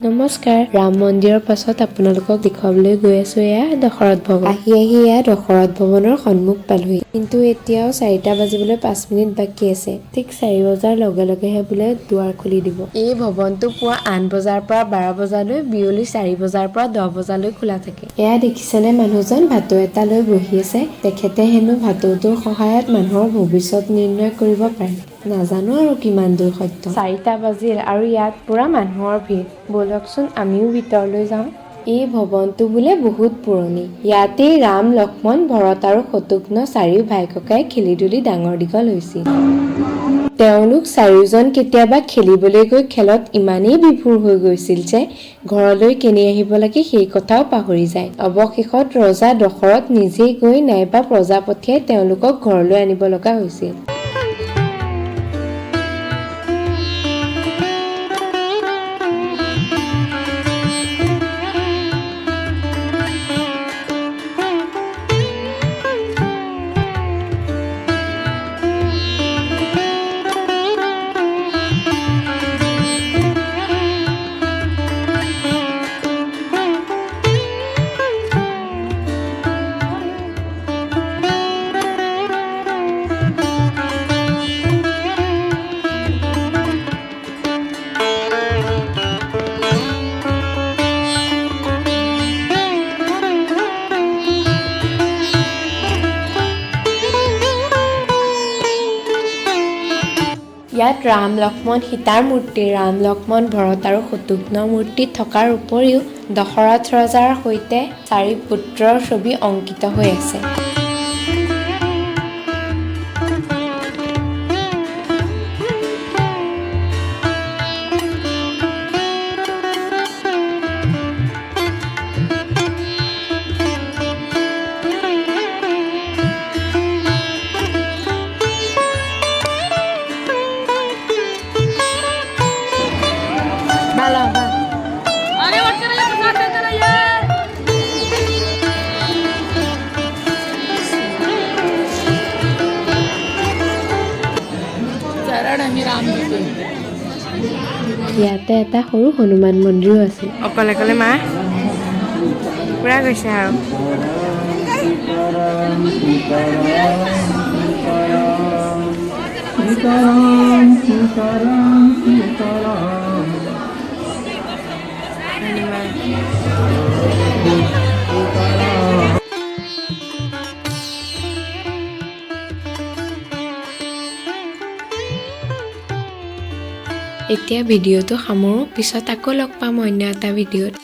নমস্কাৰ ৰাম মন্দিৰৰ পাছত আপোনালোকক দেখুৱাবলৈ গৈ আছো এয়া দশৰথ ভৱন আহি এয়া দশৰথ ভৱনৰ সন্মুখ পালোহি কিন্তু এতিয়াও 4টা বাজিবলৈ 5 মিনিট বাকী আছে ঠিক 4 বজাৰ লগে লগেহে বোলে দুৱাৰ খুলি দিব এই ভৱনটো পুৱা 8 বজাৰ পৰা 12 বজালৈ বিয়লি 4 বজাৰ পৰা 10 বজালৈ খোলা থাকে এয়া দেখিছেনে মানুহজন ভাটৌ এটা লৈ বহি আছে তেখেতে হেনো ভাটৌটোৰ সহায়ত মানুহৰ ভৱিষ্যত নিৰ্ণয় কৰিব পাৰে নাজানো আৰু কিমান দূৰ সত্য 4টা বাজিল আৰু ইয়াত পুৰা মানুহৰ ভিৰ বলকচোন আমিও ভিতৰলৈ যাওঁ এই ভৱনটো বোলে বহুত পুৰণি ইয়াতেই ৰাম লক্ষ্মণ ভৰত আৰু শত্ৰুঘ্ন চাৰিও ভাই ককাই খেলি ধুলি ডাঙৰ দীঘল হৈছিল তেওঁলোক চাৰিওজন কেতিয়াবা খেলিবলৈ গৈ খেলত ইমানেই বিভোৰ হৈ গৈছিল যে ঘৰলৈ কেনি আহিব লাগে সেই কথাও পাহৰি যায় অৱশেষত ৰজা দশৰথ নিজেই গৈ নাইবা প্ৰজা পঠিয়াই তেওঁলোকক ঘৰলৈ আনিব লগা হৈছিল ইয়াত ৰাম লক্ষ্মণ সীতাৰ মূৰ্তি ৰাম লক্ষ্মণ ভৰত আৰু শত্ৰুঘ্নৰ মূৰ্তি থকাৰ উপৰিও দশৰথ ৰজাৰ সৈতে 4 পুত্ৰৰ ছবি অংকিত হৈ আছে ইয়াতে এটা সৰু হনুমান মন্দিৰো আছে অকলে অকলে মা পুৰা গৈছে আৰু এতিয়া ভিডিঅ'টো সামৰো পিছত আকৌ লগ পাম অন্য এটা ভিডিঅ'ত